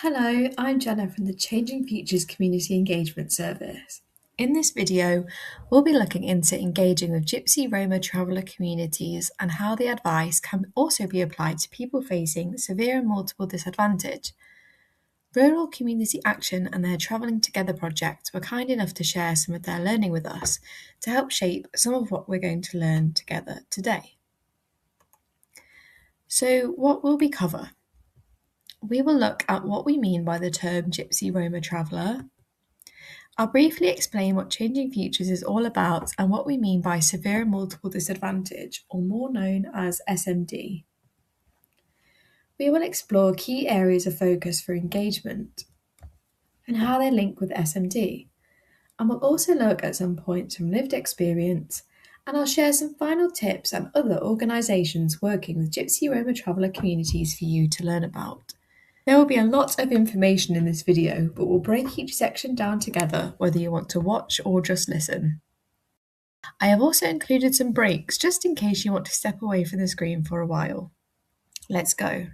Hello, I'm Jenna from the Changing Futures Community Engagement Service. In this video, we'll be looking into engaging with Gypsy Roma Traveller communities and how the advice can also be applied to people facing severe and multiple disadvantage. Rural Community Action and their Travelling Together project were kind enough to share some of their learning with us to help shape some of what we're going to learn together today. So, what will we cover? We will look at what we mean by the term Gypsy Roma Traveller. I'll briefly explain what Changing Futures is all about and what we mean by severe and multiple disadvantage, or more known as SMD. We will explore key areas of focus for engagement and how they link with SMD. And we'll also look at some points from lived experience, and I'll share some final tips and other organisations working with Gypsy Roma Traveller communities for you to learn about. There will be a lot of information in this video, but we'll break each section down together, whether you want to watch or just listen. I have also included some breaks just in case you want to step away from the screen for a while. Let's go.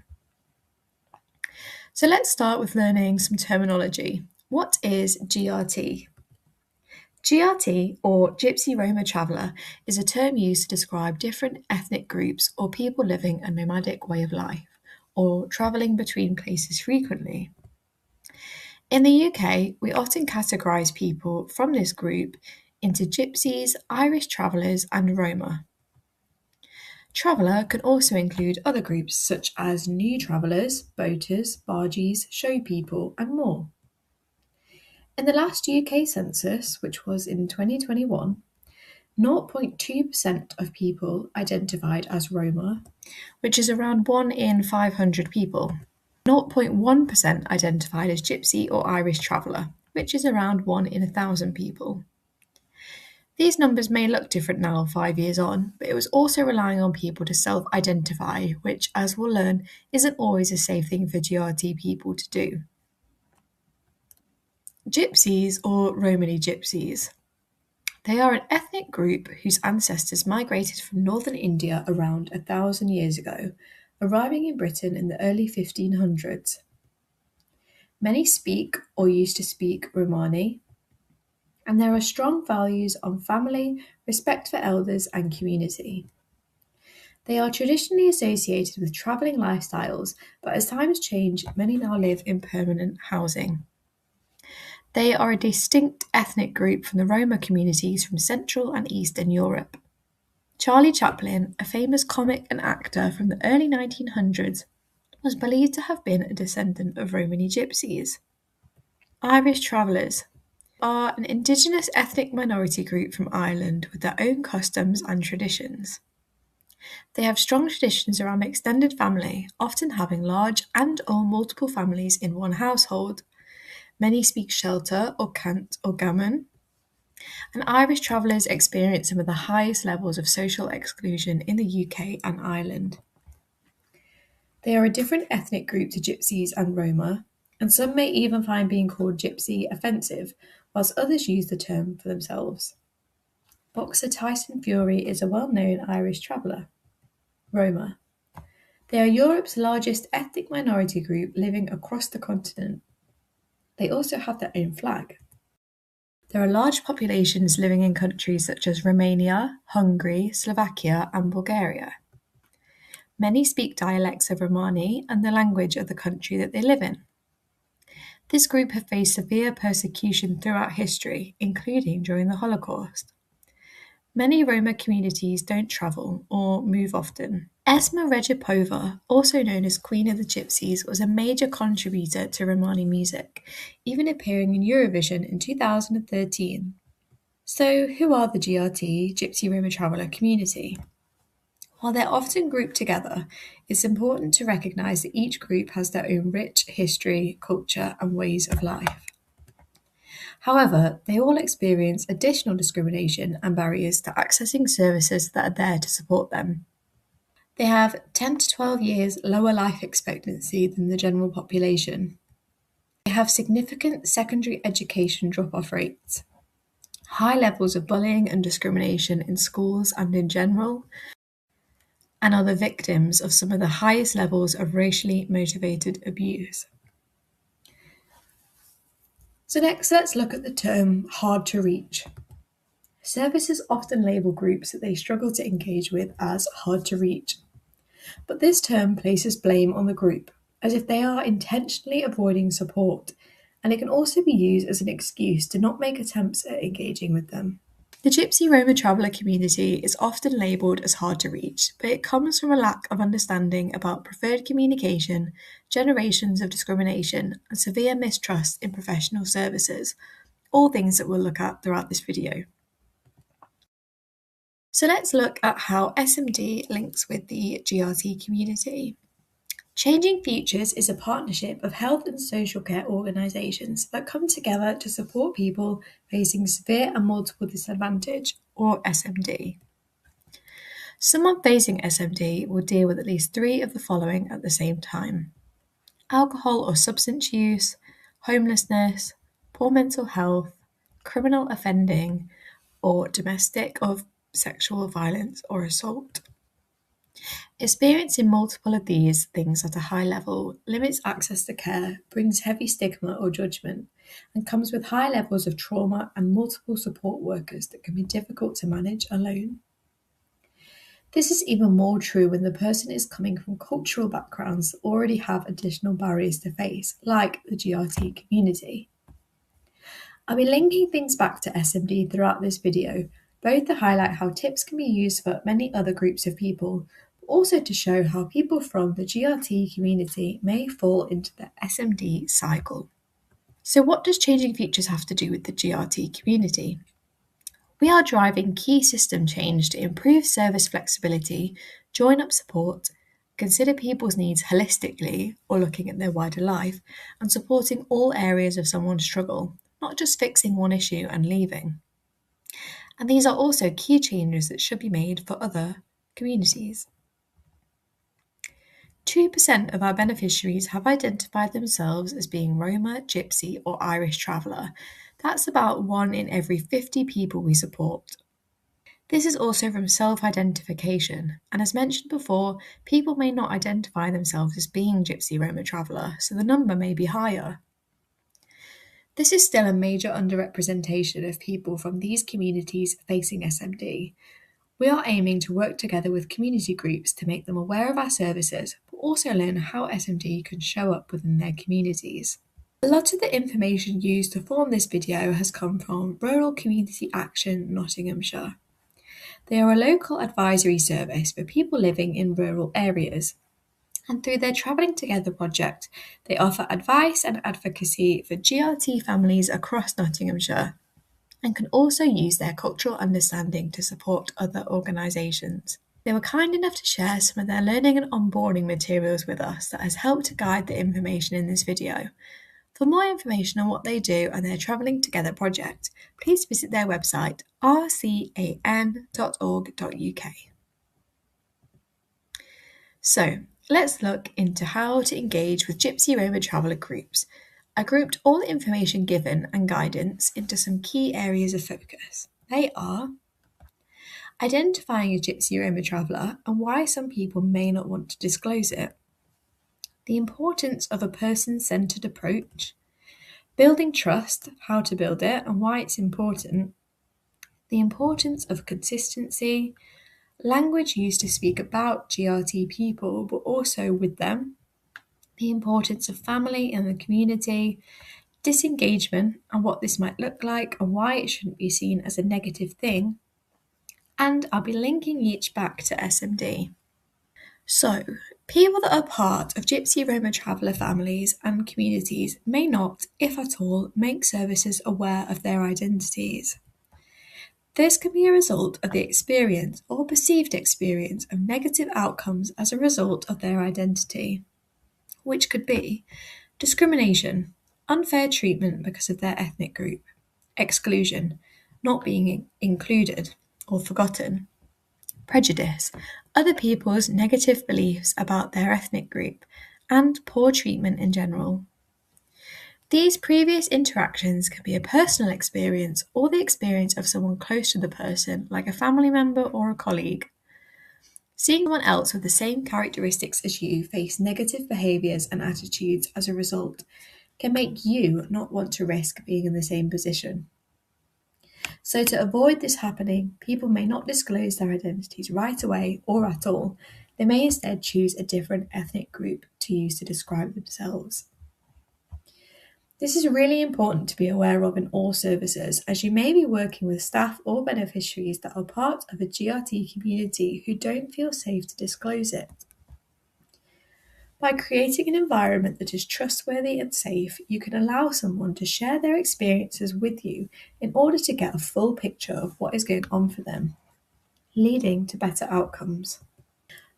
So let's start with learning some terminology. What is GRT? GRT, or Gypsy Roma Traveller, is a term used to describe different ethnic groups or people living a nomadic way of life, or travelling between places frequently. In the UK, we often categorise people from this group into Gypsies, Irish Travellers and Roma. Traveller can also include other groups such as new travellers, boaters, bargees, show people and more. In the last UK census, which was in 2021, 0.2% of people identified as Roma, which is around 1 in 500 people. 0.1% identified as Gypsy or Irish Traveller, which is around 1 in 1,000 people. These numbers may look different now 5 years on, but it was also relying on people to self-identify, which, as we'll learn, isn't always a safe thing for GRT people to do. Gypsies, or Romany Gypsies. They are an ethnic group whose ancestors migrated from northern India around 1,000 years ago, arriving in Britain in the early 1500s. Many speak or used to speak Romani, and there are strong values on family, respect for elders, and community. They are traditionally associated with travelling lifestyles, but as times change, many now live in permanent housing. They are a distinct ethnic group from the Roma communities from Central and Eastern Europe. Charlie Chaplin, a famous comic and actor from the early 1900s, was believed to have been a descendant of Romany Gypsies. Irish Travellers are an indigenous ethnic minority group from Ireland with their own customs and traditions. They have strong traditions around extended family, often having large and/or multiple families in one household. Many speak Shelta or Cant or Gammon, and Irish travellers experience some of the highest levels of social exclusion in the UK and Ireland. They are a different ethnic group to Gypsies and Roma, and some may even find being called Gypsy offensive, whilst others use the term for themselves. Boxer Tyson Fury is a well-known Irish traveller. Roma. They are Europe's largest ethnic minority group living across the continent. They also have their own flag. There are large populations living in countries such as Romania, Hungary, Slovakia, and Bulgaria. Many speak dialects of Romani and the language of the country that they live in. This group have faced severe persecution throughout history, including during the Holocaust. Many Roma communities don't travel or move often. Esma Regipova, also known as Queen of the Gypsies, was a major contributor to Romani music, even appearing in Eurovision in 2013. So, who are the GRT, Gypsy Roma Traveller community? While they're often grouped together, it's important to recognise that each group has their own rich history, culture, and ways of life. However, they all experience additional discrimination and barriers to accessing services that are there to support them. They have 10 to 12 years lower life expectancy than the general population. They have significant secondary education drop-off rates, high levels of bullying and discrimination in schools and in general, and are the victims of some of the highest levels of racially motivated abuse. So next, let's look at the term hard to reach. Services often label groups that they struggle to engage with as hard to reach. But this term places blame on the group, as if they are intentionally avoiding support, and it can also be used as an excuse to not make attempts at engaging with them. The Gypsy Roma Traveller community is often labelled as hard to reach, but it comes from a lack of understanding about preferred communication, generations of discrimination, and severe mistrust in professional services, all things that we'll look at throughout this video. So let's look at how SMD links with the GRT community. Changing Futures is a partnership of health and social care organisations that come together to support people facing severe and multiple disadvantage, or SMD. Someone facing SMD will deal with at least 3 of the following at the same time: alcohol or substance use, homelessness, poor mental health, criminal offending, or domestic or sexual violence or assault. Experiencing multiple of these things at a high level limits access to care, brings heavy stigma or judgment, and comes with high levels of trauma and multiple support workers that can be difficult to manage alone. This is even more true when the person is coming from cultural backgrounds that already have additional barriers to face, like the GRT community. I'll be linking things back to SMD throughout this video, both to highlight how tips can be used for many other groups of people, but also to show how people from the GRT community may fall into the SMD cycle. So what does Changing Futures have to do with the GRT community? We are driving key system change to improve service flexibility, join up support, consider people's needs holistically or looking at their wider life, and supporting all areas of someone's struggle, not just fixing one issue and leaving. And these are also key changes that should be made for other communities. 2% of our beneficiaries have identified themselves as being Roma, Gypsy, or Irish traveller. That's about 1 in every 50 people we support. This is also from self-identification, and as mentioned before, people may not identify themselves as being Gypsy Roma Traveller, so the number may be higher. This is still a major underrepresentation of people from these communities facing SMD. We are aiming to work together with community groups to make them aware of our services, but also learn how SMD can show up within their communities. A lot of the information used to form this video has come from Rural Community Action Nottinghamshire. They are a local advisory service for people living in rural areas, and through their Travelling Together project, they offer advice and advocacy for GRT families across Nottinghamshire, and can also use their cultural understanding to support other organisations. They were kind enough to share some of their learning and onboarding materials with us that has helped to guide the information in this video. For more information on what they do and their Travelling Together project, please visit their website rcan.org.uk. So, let's look into how to engage with Gypsy Roma Traveller groups. I grouped all the information given and guidance into some key areas of focus. They are identifying a Gypsy Roma Traveller and why some people may not want to disclose it, the importance of a person-centred approach, building trust, how to build it and why it's important, the importance of consistency, language used to speak about GRT people but also with them, the importance of family and the community, disengagement and what this might look like and why it shouldn't be seen as a negative thing, and I'll be linking each back to SMD. So, people that are part of Gypsy Roma Traveller families and communities may not, if at all, make services aware of their identities. This can be a result of the experience or perceived experience of negative outcomes as a result of their identity, which could be discrimination, unfair treatment because of their ethnic group, exclusion, not being included or forgotten, prejudice, other people's negative beliefs about their ethnic group, and poor treatment in general. These previous interactions can be a personal experience or the experience of someone close to the person, like a family member or a colleague. Seeing someone else with the same characteristics as you face negative behaviours and attitudes as a result can make you not want to risk being in the same position. So, to avoid this happening, people may not disclose their identities right away or at all. They may instead choose a different ethnic group to use to describe themselves. This is really important to be aware of in all services, as you may be working with staff or beneficiaries that are part of a GRT community who don't feel safe to disclose it. By creating an environment that is trustworthy and safe, you can allow someone to share their experiences with you in order to get a full picture of what is going on for them, leading to better outcomes.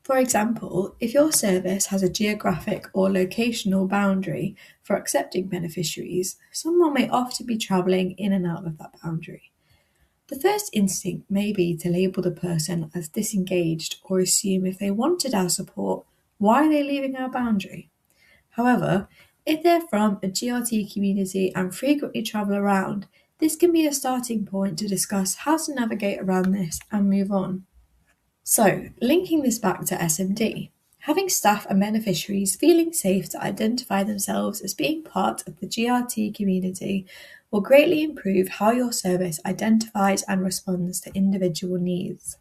For example, if your service has a geographic or locational boundary for accepting beneficiaries, someone may often be travelling in and out of that boundary. The first instinct may be to label the person as disengaged or assume if they wanted our support, why are they leaving our boundary? However, if they're from a GRT community and frequently travel around, this can be a starting point to discuss how to navigate around this and move on. So, linking this back to SMD, having staff and beneficiaries feeling safe to identify themselves as being part of the GRT community will greatly improve how your service identifies and responds to individual needs.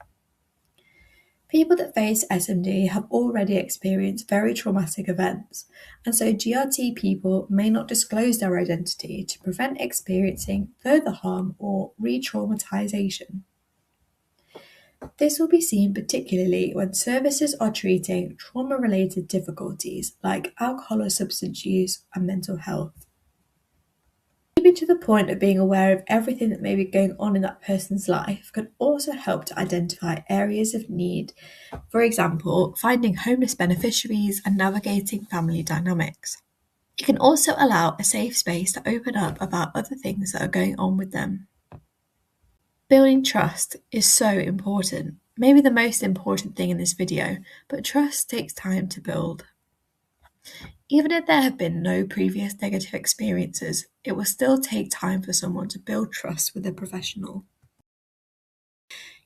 People that face SMD have already experienced very traumatic events, and so GRT people may not disclose their identity to prevent experiencing further harm or re traumatization. This will be seen particularly when services are treating trauma related difficulties like alcohol or substance use and mental health. Keeping to the point of being aware of everything that may be going on in that person's life can also help to identify areas of need, for example, finding homeless beneficiaries and navigating family dynamics. It can also allow a safe space to open up about other things that are going on with them. Building trust is so important, maybe the most important thing in this video, but trust takes time to build. Even if there have been no previous negative experiences, it will still take time for someone to build trust with a professional.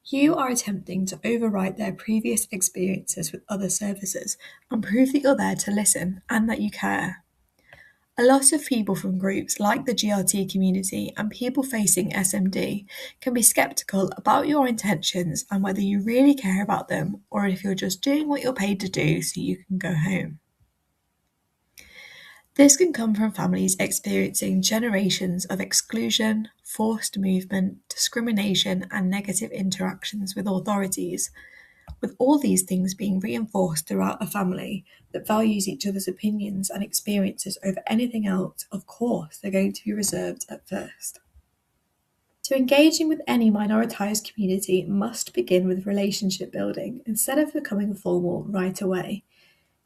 You are attempting to overwrite their previous experiences with other services and prove that you're there to listen and that you care. A lot of people from groups like the GRT community and people facing SMD can be skeptical about your intentions and whether you really care about them or if you're just doing what you're paid to do so you can go home. This can come from families experiencing generations of exclusion, forced movement, discrimination, and negative interactions with authorities, with all these things being reinforced throughout a family that values each other's opinions and experiences over anything else. Of course, they're going to be reserved at first. So engaging with any minoritized community must begin with relationship building instead of becoming formal right away.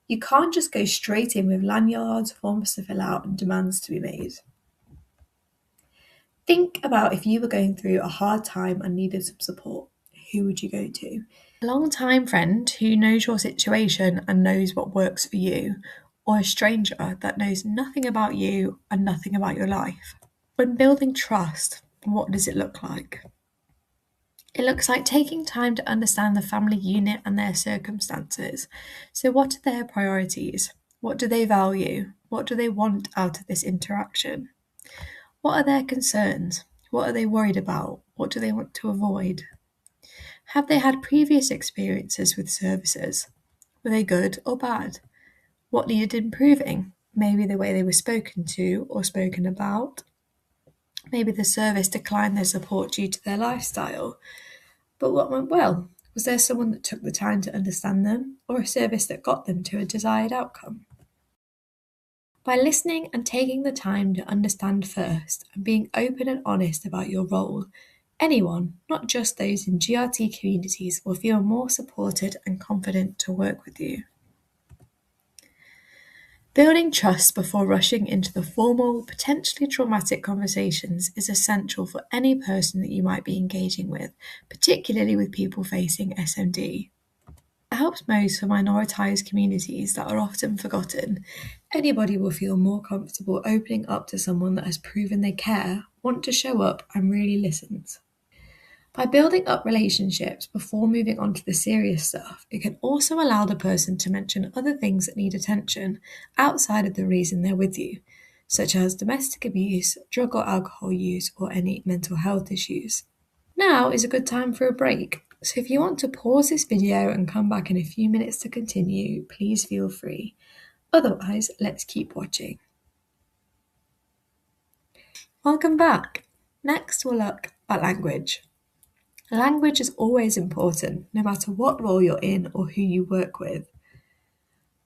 You can't just go straight in with lanyards, forms to fill out, and demands to be made. Think about if you were going through a hard time and needed some support. Who would you go to? A long-time friend who knows your situation and knows what works for you, or a stranger that knows nothing about you and nothing about your life? When building trust, what does it look like? It looks like taking time to understand the family unit and their circumstances. So, what are their priorities? What do they value? What do they want out of this interaction? What are their concerns? What are they worried about? What do they want to avoid? Have they had previous experiences with services? Were they good or bad? What needed improving? Maybe the way they were spoken to or spoken about. Maybe the service declined their support due to their lifestyle. But what went well? Was there someone that took the time to understand them, or a service that got them to a desired outcome? By listening and taking the time to understand first and being open and honest about your role, anyone, not just those in GRT communities, will feel more supported and confident to work with you. Building trust before rushing into the formal, potentially traumatic conversations is essential for any person that you might be engaging with, particularly with people facing SMD. It helps most for minoritized communities that are often forgotten. Anybody will feel more comfortable opening up to someone that has proven they care, want to show up, and really listens. By building up relationships before moving on to the serious stuff, it can also allow the person to mention other things that need attention outside of the reason they're with you. such as domestic abuse, drug or alcohol use, or any mental health issues. Now is a good time for a break, so if you want to pause this video and come back in a few minutes to continue, please feel free. Otherwise, let's keep watching. Welcome back. Next, we'll look at language. Language is always important, no matter what role you're in or who you work with.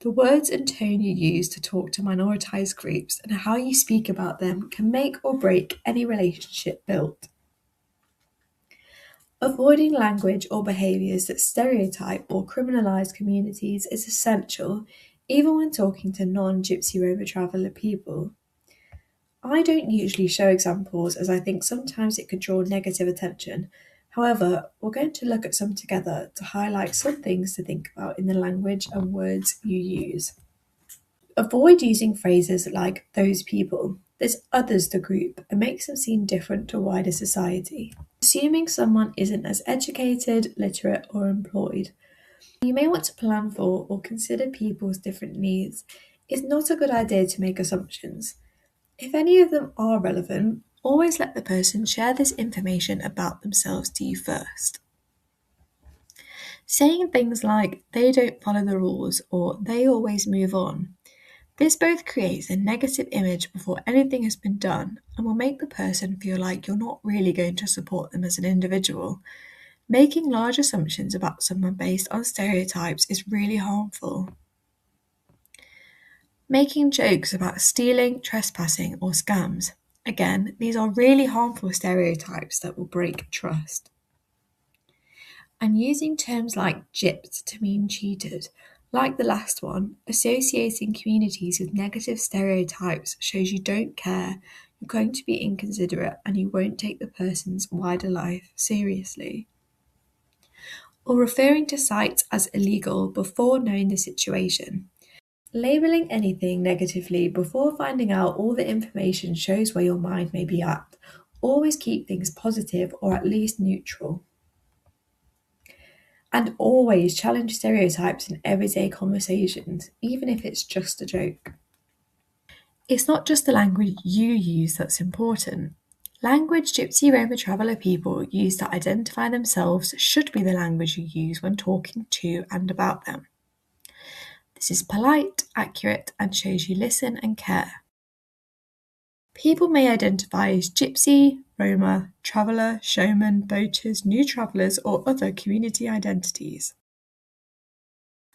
The words and tone you use to talk to minoritized groups and how you speak about them can make or break any relationship built. Avoiding language or behaviours that stereotype or criminalise communities is essential, even when talking to non-Gypsy Roma Traveller people. I don't usually show examples as I think sometimes it could draw negative attention. However, we're going to look at some together to highlight some things to think about in the language and words you use. Avoid using phrases like those people. This others the group and makes them seem different to wider society. Assuming someone isn't as educated, literate, or employed. You may want to plan for or consider people's different needs. It's not a good idea to make assumptions. If any of them are relevant, always let the person share this information about themselves to you first. Saying things like, they don't follow the rules or they always move on. This both creates a negative image before anything has been done and will make the person feel like you're not really going to support them as an individual. Making large assumptions about someone based on stereotypes is really harmful. Making jokes about stealing, trespassing, or scams. Again, these are really harmful stereotypes that will break trust. And using terms like gypped to mean cheated. Like the last one, associating communities with negative stereotypes shows you don't care, you're going to be inconsiderate, and you won't take the person's wider life seriously. Or referring to sites as illegal before knowing the situation. Labelling anything negatively before finding out all the information shows where your mind may be at. Always keep things positive or at least neutral. And always challenge stereotypes in everyday conversations, even if it's just a joke. It's not just the language you use that's important. Language Gypsy Roma Traveller people use to identify themselves should be the language you use when talking to and about them. This is polite, accurate, and shows you listen and care. People may identify as Gypsy, Roma, Traveller, Showman, Boaters, New Travellers, or other community identities.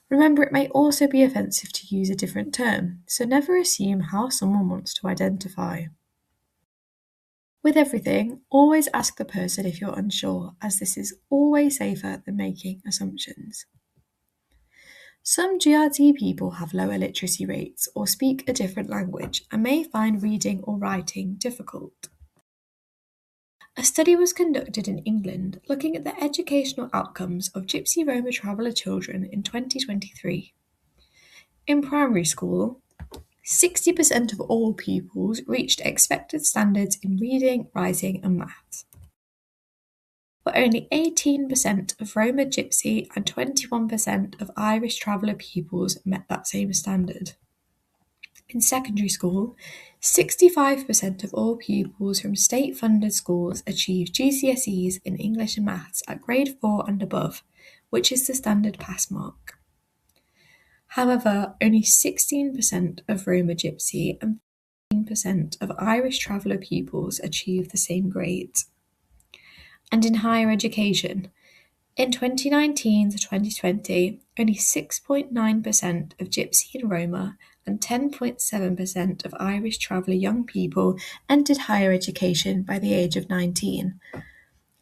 Remember, it may also be offensive to use a different term, so never assume how someone wants to identify. With everything, always ask the person if you're unsure, as this is always safer than making assumptions. Some GRT people have lower literacy rates or speak a different language and may find reading or writing difficult. A study was conducted in England looking at the educational outcomes of Gypsy Roma Traveller children in 2023. In primary school, 60% of all pupils reached expected standards in reading, writing, and maths. But only 18% of Roma Gypsy and 21% of Irish Traveller pupils met that same standard. In secondary school, 65% of all pupils from state-funded schools achieved GCSEs in English and Maths at grade 4 and above, which is the standard pass mark. However, only 16% of Roma Gypsy and 15% of Irish Traveller pupils achieved the same grades. And in higher education, in 2019 to 2020, only 6.9% of Gypsy and Roma and 10.7% of Irish Traveller young people entered higher education by the age of 19.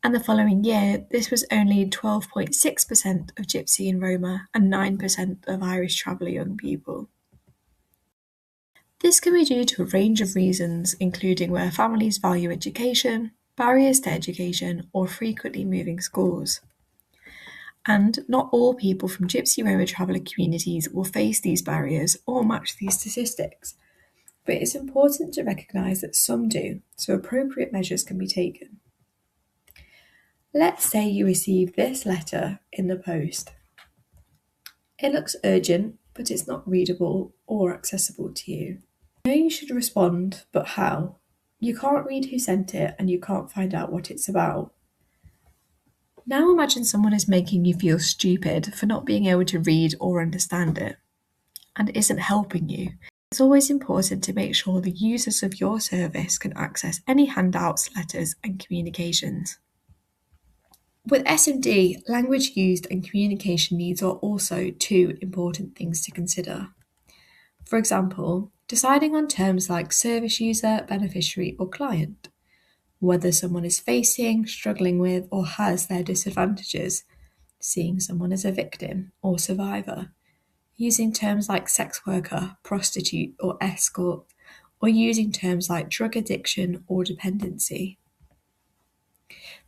And the following year, this was only 12.6% of Gypsy and Roma and 9% of Irish Traveller young people. This can be due to a range of reasons, including where families value education, barriers to education, or frequently moving schools. And not all people from Gypsy Roma Traveller communities will face these barriers or match these statistics, but it's important to recognise that some do, so appropriate measures can be taken. Let's say you receive this letter in the post. It looks urgent, but it's not readable or accessible to you. You know you should respond, but how? You can't read who sent it and you can't find out what it's about. Now imagine someone is making you feel stupid for not being able to read or understand it and isn't helping you. It's always important to make sure the users of your service can access any handouts, letters, and communications. With SMD, language used and communication needs are also two important things to consider. For example, deciding on terms like service user, beneficiary, or client, whether someone is facing, struggling with, or has their disadvantages, seeing someone as a victim or survivor, using terms like sex worker, prostitute, or escort, or using terms like drug addiction or dependency.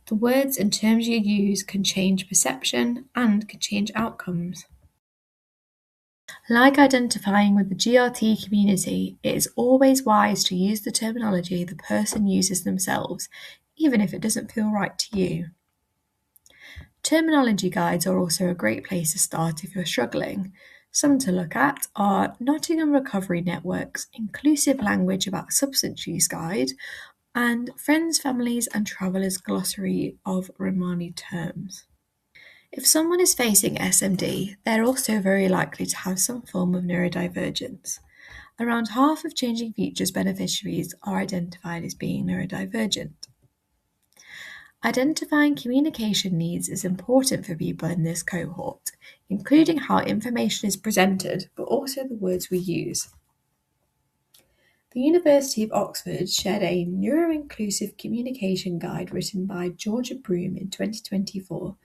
The words and terms you use can change perception and can change outcomes. Like identifying with the GRT community, it is always wise to use the terminology the person uses themselves, even if it doesn't feel right to you. Terminology guides are also a great place to start if you're struggling. Some to look at are Nottingham Recovery Network's Inclusive Language About Substance Use Guide and Friends, Families and Travellers Glossary of Romani Terms. If someone is facing SMD, they're also very likely to have some form of neurodivergence. Around half of changing features beneficiaries are identified as being neurodivergent. Identifying communication needs is important for people in this cohort, including how information is presented, but also the words we use. The University of Oxford shared a neuro-inclusive communication guide written by Georgia Broom in 2024,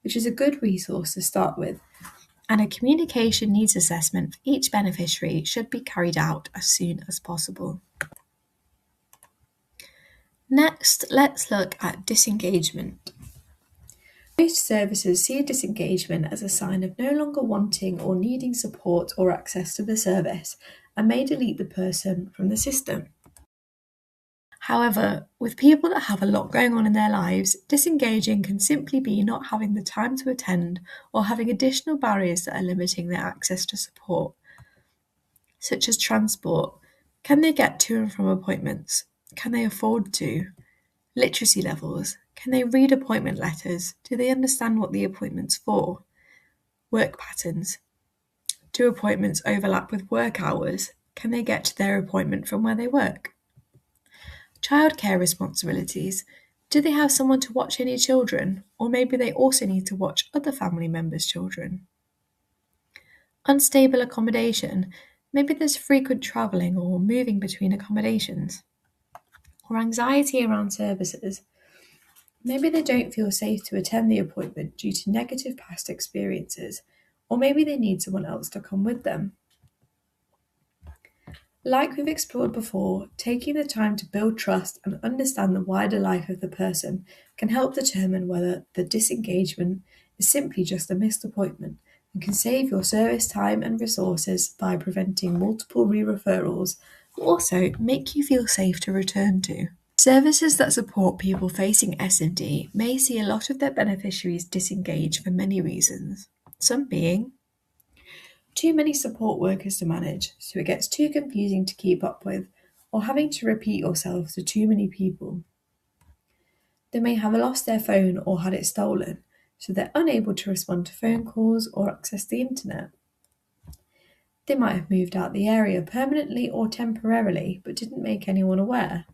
which is a good resource to start with, and a communication needs assessment for each beneficiary should be carried out as soon as possible. Next, let's look at disengagement. Most services see disengagement as a sign of no longer wanting or needing support or access to the service and may delete the person from the system. However, with people that have a lot going on in their lives, disengaging can simply be not having the time to attend or having additional barriers that are limiting their access to support, such as transport. Can they get to and from appointments? Can they afford to? Literacy levels. Can they read appointment letters? Do they understand what the appointment's for? Work patterns. Do appointments overlap with work hours? Can they get to their appointment from where they work? Childcare responsibilities. Do they have someone to watch any children? Or maybe they also need to watch other family members' children. Unstable accommodation. Maybe there's frequent travelling or moving between accommodations. Or anxiety around services. Maybe they don't feel safe to attend the appointment due to negative past experiences, or maybe they need someone else to come with them. Like we've explored before, taking the time to build trust and understand the wider life of the person can help determine whether the disengagement is simply just a missed appointment and can save your service time and resources by preventing multiple re-referrals, but also make you feel safe to return to. Services that support people facing SMD may see a lot of their beneficiaries disengage for many reasons, some being too many support workers to manage, so it gets too confusing to keep up with, or having to repeat yourself to too many people. They may have lost their phone or had it stolen, so they're unable to respond to phone calls or access the internet. They might have moved out the area permanently or temporarily, but didn't make anyone aware.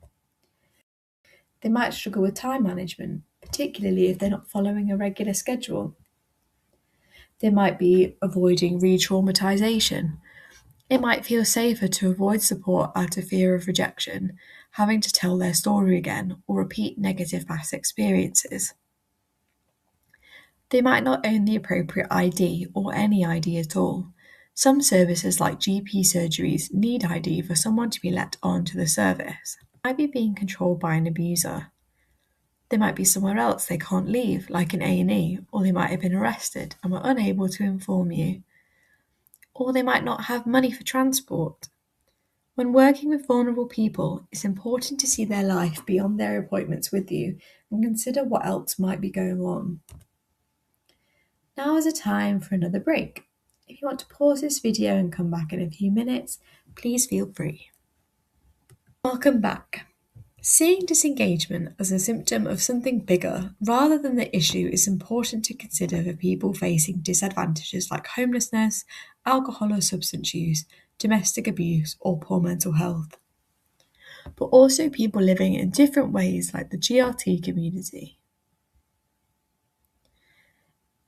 They might struggle with time management, particularly if they're not following a regular schedule. They might be avoiding re-traumatization. It might feel safer to avoid support out of fear of rejection, having to tell their story again or repeat negative past experiences. They might not own the appropriate ID or any ID at all. Some services like GP surgeries need ID for someone to be let on to the service. They might be being controlled by an abuser. They might be somewhere else they can't leave, like an A&E, or they might have been arrested and were unable to inform you. Or they might not have money for transport. When working with vulnerable people, it's important to see their life beyond their appointments with you and consider what else might be going on. Now is a time for another break. If you want to pause this video and come back in a few minutes, please feel free. Welcome back. Seeing disengagement as a symptom of something bigger rather than the issue is important to consider for people facing disadvantages like homelessness, alcohol or substance use, domestic abuse, or poor mental health, but also people living in different ways like the GRT community.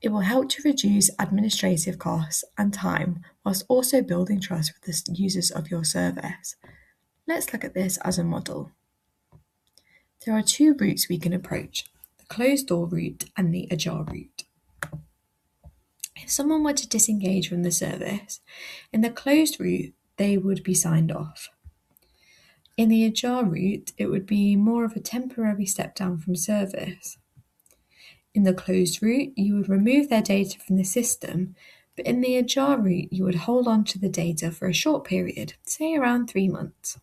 It will help to reduce administrative costs and time whilst also building trust with the users of your service. Let's look at this as a model. There are two routes we can approach, the closed door route and the ajar route. If someone were to disengage from the service, in the closed route, they would be signed off. In the ajar route, it would be more of a temporary step down from service. In the closed route, you would remove their data from the system, but in the ajar route, you would hold on to the data for a short period, say around 3 months.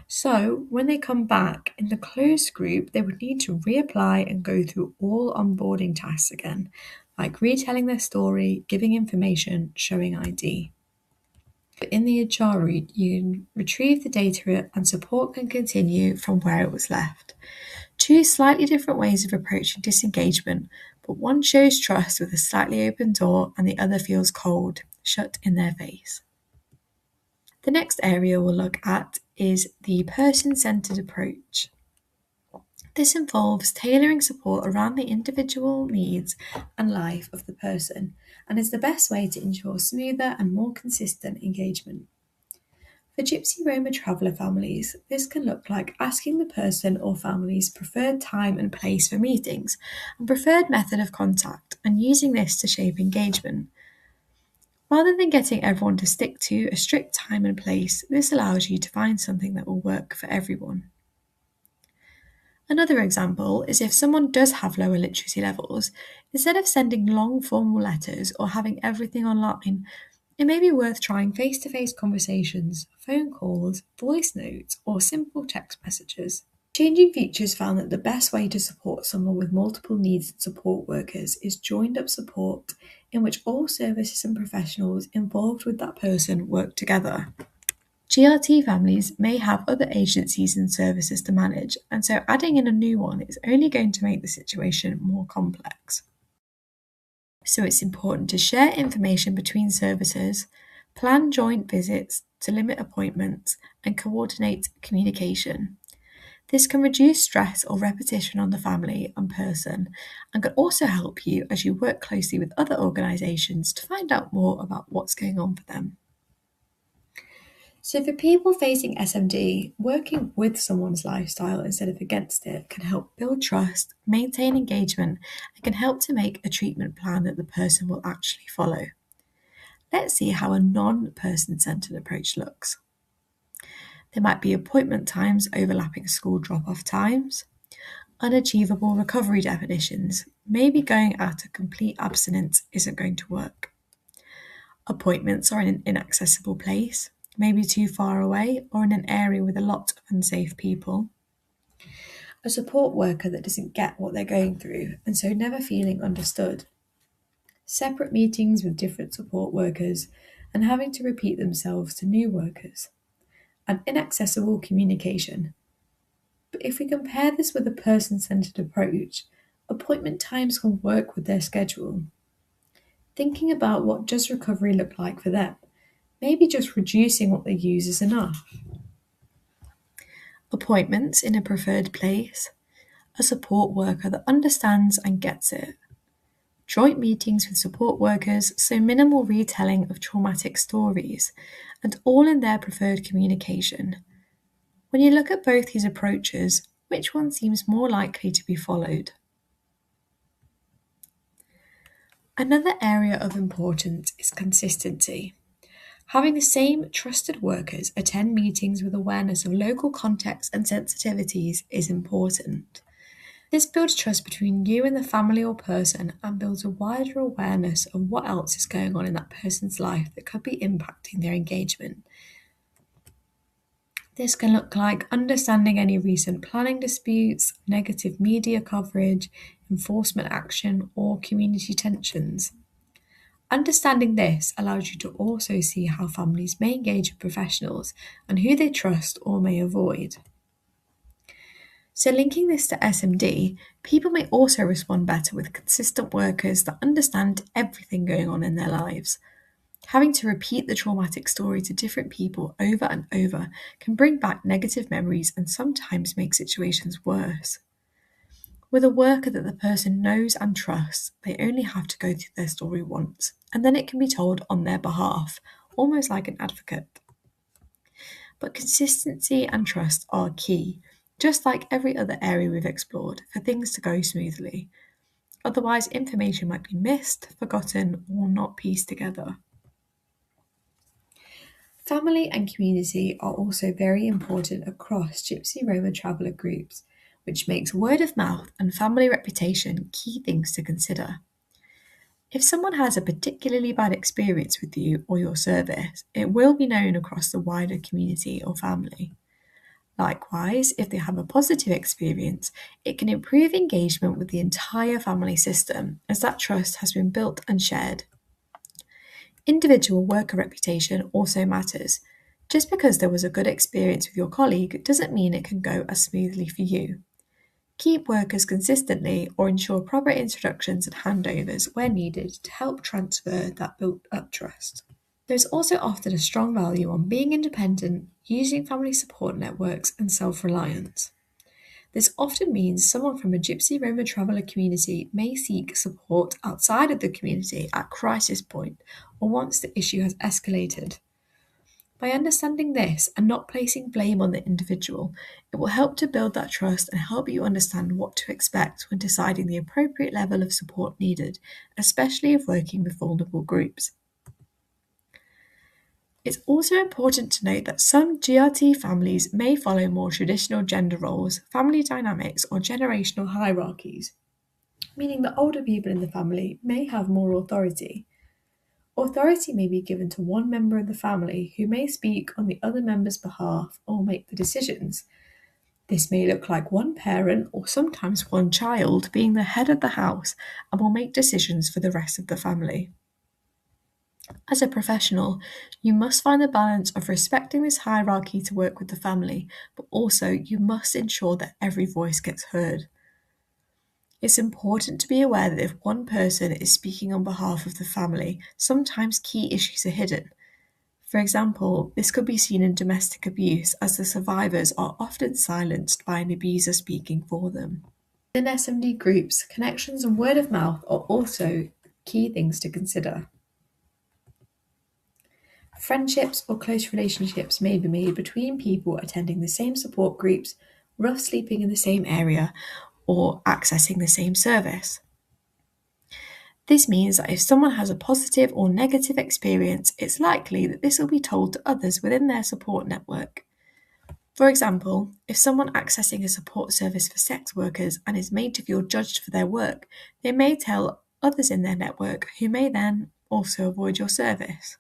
So, when they come back in the closed group, they would need to reapply and go through all onboarding tasks again, like retelling their story, giving information, showing ID. But in the ajar route, you can retrieve the data and support can continue from where it was left. Two slightly different ways of approaching disengagement, but one shows trust with a slightly open door and the other feels cold, shut in their face. The next area we'll look at is the person-centered approach. This involves tailoring support around the individual needs and life of the person and is the best way to ensure smoother and more consistent engagement. For Gypsy Roma Traveller families, this can look like asking the person or family's preferred time and place for meetings and preferred method of contact and using this to shape engagement. Rather than getting everyone to stick to a strict time and place, this allows you to find something that will work for everyone. Another example is if someone does have lower literacy levels, instead of sending long formal letters or having everything online, it may be worth trying face-to-face conversations, phone calls, voice notes, or simple text messages. Changing Futures found that the best way to support someone with multiple needs and support workers is joined-up support, in which all services and professionals involved with that person work together. GRT families may have other agencies and services to manage, and so adding in a new one is only going to make the situation more complex. So it's important to share information between services, plan joint visits to limit appointments, and coordinate communication. This can reduce stress or repetition on the family and person and can also help you as you work closely with other organisations to find out more about what's going on for them. So, for people facing SMD, working with someone's lifestyle instead of against it can help build trust, maintain engagement, and can help to make a treatment plan that the person will actually follow. Let's see how a non-person centered approach looks. There might be appointment times overlapping school drop-off times, unachievable recovery definitions, maybe going out of complete abstinence isn't going to work. Appointments are in an inaccessible place, maybe too far away or in an area with a lot of unsafe people. A support worker that doesn't get what they're going through and so never feeling understood. Separate meetings with different support workers and having to repeat themselves to new workers. An inaccessible communication. But if we compare this with a person-centered approach, appointment times can work with their schedule. Thinking about what does recovery look like for them, maybe just reducing what they use is enough. Appointments in a preferred place, a support worker that understands and gets it. Joint meetings with support workers, so minimal retelling of traumatic stories, and all in their preferred communication. When you look at both these approaches, which one seems more likely to be followed? Another area of importance is consistency. Having the same trusted workers attend meetings with awareness of local context and sensitivities is important. This builds trust between you and the family or person and builds a wider awareness of what else is going on in that person's life that could be impacting their engagement. This can look like understanding any recent planning disputes, negative media coverage, enforcement action, or community tensions. Understanding this allows you to also see how families may engage with professionals and who they trust or may avoid. So, linking this to SMD, people may also respond better with consistent workers that understand everything going on in their lives. Having to repeat the traumatic story to different people over and over can bring back negative memories and sometimes make situations worse. With a worker that the person knows and trusts, they only have to go through their story once, and then it can be told on their behalf, almost like an advocate. But consistency and trust are key, just like every other area we've explored, for things to go smoothly. Otherwise, information might be missed, forgotten, or not pieced together. Family and community are also very important across Gypsy Roma Traveller groups, which makes word of mouth and family reputation key things to consider. If someone has a particularly bad experience with you or your service, it will be known across the wider community or family. Likewise, if they have a positive experience, it can improve engagement with the entire family system as that trust has been built and shared. Individual worker reputation also matters. Just because there was a good experience with your colleague doesn't mean it can go as smoothly for you. Keep workers consistently or ensure proper introductions and handovers where needed to help transfer that built up trust. There's also often a strong value on being independent, using family support networks, and self reliance. This often means someone from a Gypsy Roma Traveller community may seek support outside of the community at crisis point or once the issue has escalated. By understanding this and not placing blame on the individual, it will help to build that trust and help you understand what to expect when deciding the appropriate level of support needed, especially if working with vulnerable groups. It's also important to note that some GRT families may follow more traditional gender roles, family dynamics, or generational hierarchies, meaning that older people in the family may have more authority. Authority may be given to one member of the family who may speak on the other member's behalf or make the decisions. This may look like one parent or sometimes one child being the head of the house and will make decisions for the rest of the family. As a professional, you must find the balance of respecting this hierarchy to work with the family, but also you must ensure that every voice gets heard. It's important to be aware that if one person is speaking on behalf of the family, sometimes key issues are hidden. For example, this could be seen in domestic abuse as the survivors are often silenced by an abuser speaking for them. In SMD groups, connections and word of mouth are also key things to consider. Friendships or close relationships may be made between people attending the same support groups, rough sleeping in the same area, or accessing the same service. This means that if someone has a positive or negative experience, it's likely that this will be told to others within their support network. For example, if someone accessing a support service for sex workers and is made to feel judged for their work, they may tell others in their network who may then also avoid your service.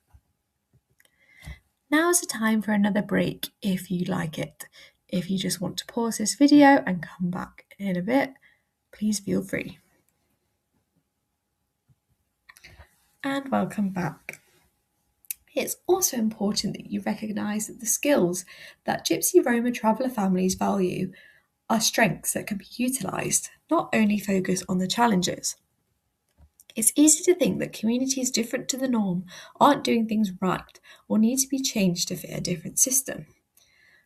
Now is the time for another break if you like it. If you just want to pause this video and come back in a bit, please feel free. And welcome back. It's also important that you recognise that the skills that Gypsy Roma Traveller families value are strengths that can be utilised, not only focus on the challenges. It's easy to think that communities different to the norm aren't doing things right or need to be changed to fit a different system.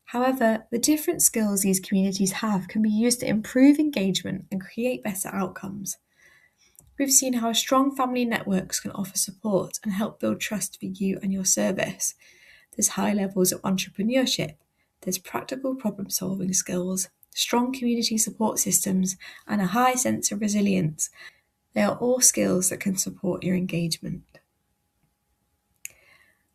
However, the different skills these communities have can be used to improve engagement and create better outcomes. We've seen how strong family networks can offer support and help build trust for you and your service. There's high levels of entrepreneurship, there's practical problem-solving skills, strong community support systems, and a high sense of resilience. They are all skills that can support your engagement.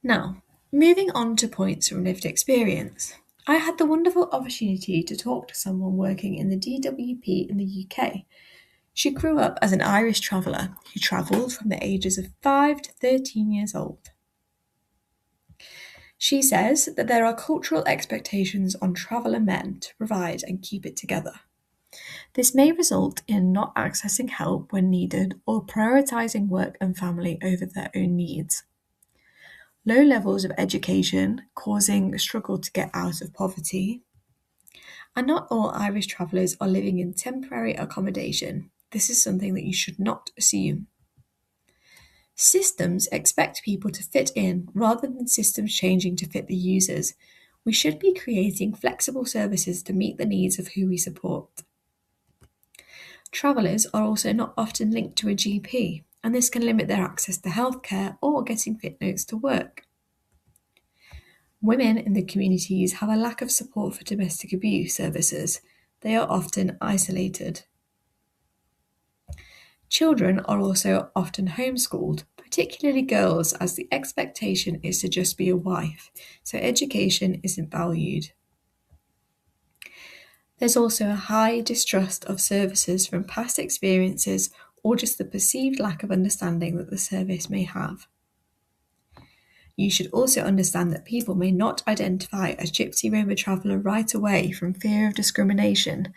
Now, moving on to points from lived experience. I had the wonderful opportunity to talk to someone working in the DWP in the UK. She grew up as an Irish traveller who travelled from the ages of 5 to 13 years old. She says that there are cultural expectations on traveller men to provide and keep it together. This may result in not accessing help when needed or prioritising work and family over their own needs. Low levels of education causing a struggle to get out of poverty. And not all Irish travellers are living in temporary accommodation. This is something that you should not assume. Systems expect people to fit in rather than systems changing to fit the users. We should be creating flexible services to meet the needs of who we support. Travellers are also not often linked to a GP, and this can limit their access to healthcare or getting fit notes to work. Women in the communities have a lack of support for domestic abuse services. They are often isolated. Children are also often homeschooled, particularly girls, as the expectation is to just be a wife, so education isn't valued. There's also a high distrust of services from past experiences or just the perceived lack of understanding that the service may have. You should also understand that people may not identify as Gypsy Roma Traveller right away from fear of discrimination.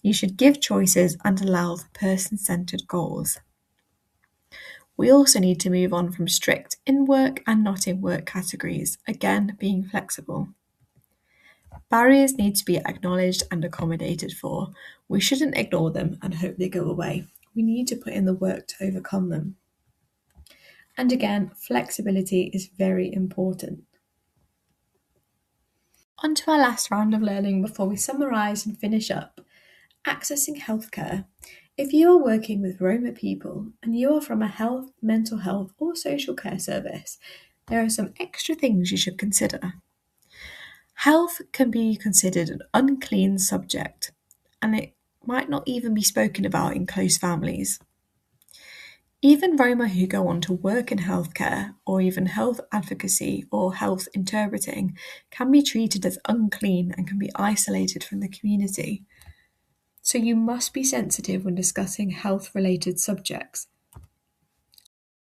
You should give choices and allow for person-centred goals. We also need to move on from strict in-work and not in-work categories, again being flexible. Barriers need to be acknowledged and accommodated for. We shouldn't ignore them and hope they go away. We need to put in the work to overcome them. And again, flexibility is very important. On to our last round of learning before we summarise and finish up. Accessing healthcare. If you are working with Roma people and you are from a health, mental health or social care service, there are some extra things you should consider. Health can be considered an unclean subject, and it might not even be spoken about in close families. Even Roma who go on to work in healthcare or even health advocacy or health interpreting can be treated as unclean and can be isolated from the community. So you must be sensitive when discussing health-related subjects,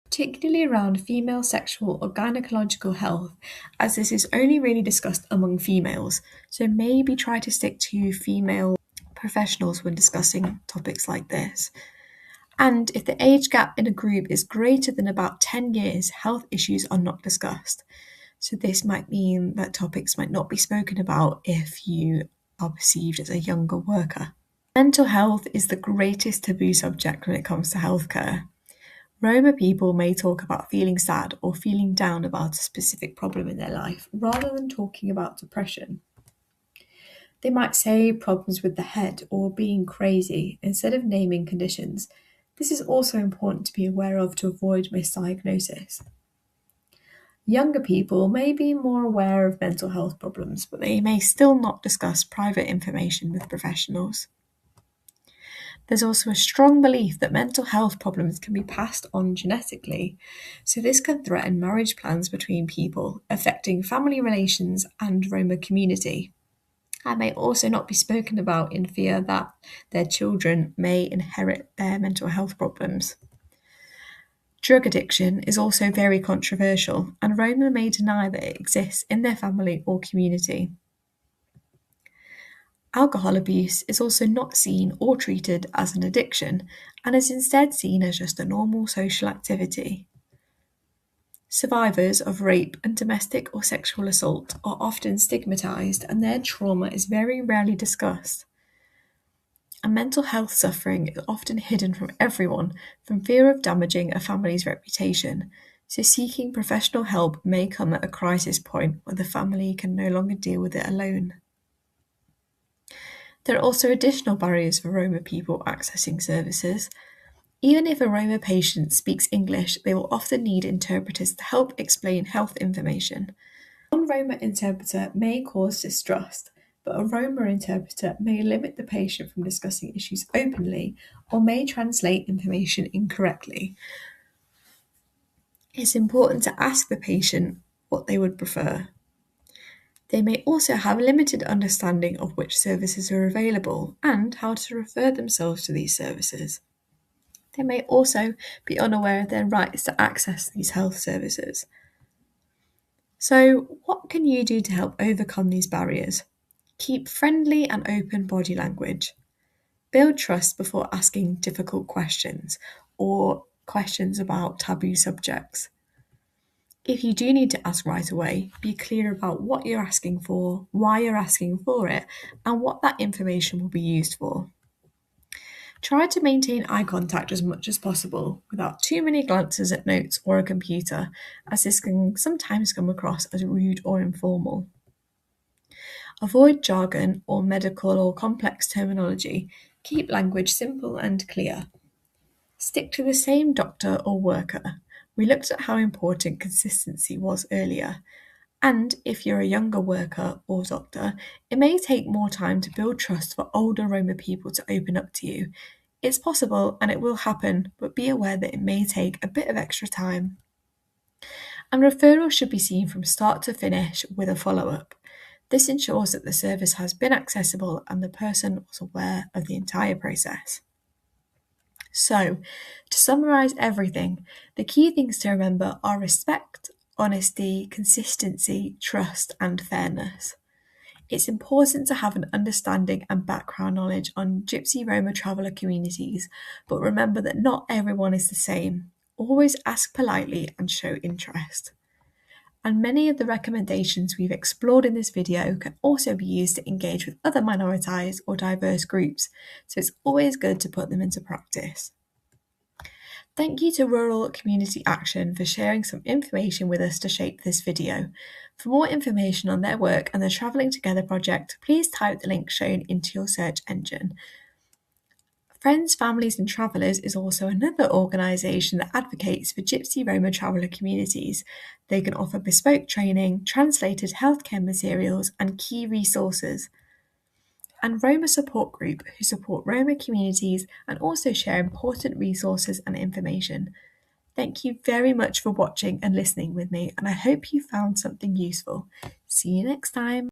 particularly around female sexual or gynecological health, as this is only really discussed among females. So maybe try to stick to female professionals when discussing topics like this. And if the age gap in a group is greater than about 10 years, health issues are not discussed. So this might mean that topics might not be spoken about if you are perceived as a younger worker. Mental health is the greatest taboo subject when it comes to healthcare. Roma people may talk about feeling sad or feeling down about a specific problem in their life rather than talking about depression. They might say problems with the head or being crazy instead of naming conditions. This is also important to be aware of to avoid misdiagnosis. Younger people may be more aware of mental health problems, but they may still not discuss private information with professionals. There's also a strong belief that mental health problems can be passed on genetically, so this can threaten marriage plans between people, affecting family relations and Roma community. And may also not be spoken about in fear that their children may inherit their mental health problems. Drug addiction is also very controversial, and Roma may deny that it exists in their family or community. Alcohol abuse is also not seen or treated as an addiction, and is instead seen as just a normal social activity. Survivors of rape and domestic or sexual assault are often stigmatised, and their trauma is very rarely discussed. And mental health suffering is often hidden from everyone from fear of damaging a family's reputation, so seeking professional help may come at a crisis point where the family can no longer deal with it alone. There are also additional barriers for Roma people accessing services. Even if a Roma patient speaks English, they will often need interpreters to help explain health information. A non-Roma interpreter may cause distrust, but a Roma interpreter may limit the patient from discussing issues openly or may translate information incorrectly. It's important to ask the patient what they would prefer. They may also have limited understanding of which services are available and how to refer themselves to these services. They may also be unaware of their rights to access these health services. So, what can you do to help overcome these barriers? Keep friendly and open body language. Build trust before asking difficult questions or questions about taboo subjects. If you do need to ask right away, be clear about what you're asking for, why you're asking for it, and what that information will be used for. Try to maintain eye contact as much as possible without too many glances at notes or a computer, as this can sometimes come across as rude or informal. Avoid jargon or medical or complex terminology. Keep language simple and clear. Stick to the same doctor or worker. We looked at how important consistency was earlier. And if you're a younger worker or doctor, it may take more time to build trust for older Roma people to open up to you. It's possible and it will happen, but be aware that it may take a bit of extra time. And referrals should be seen from start to finish with a follow-up. This ensures that the service has been accessible and the person was aware of the entire process. So, to summarise everything, the key things to remember are respect, honesty, consistency, trust, and fairness. It's important to have an understanding and background knowledge on Gypsy Roma Traveller communities, but remember that not everyone is the same. Always ask politely and show interest. And many of the recommendations we've explored in this video can also be used to engage with other minoritised or diverse groups, so it's always good to put them into practice. Thank you to Rural Community Action for sharing some information with us to shape this video. For more information on their work and the Travelling Together project, please type the link shown into your search engine. Friends, Families and Travellers is also another organisation that advocates for Gypsy Roma Traveller communities. They can offer bespoke training, translated healthcare materials and key resources. And Roma Support Group, who support Roma communities and also share important resources and information. Thank you very much for watching and listening with me, and I hope you found something useful. See you next time.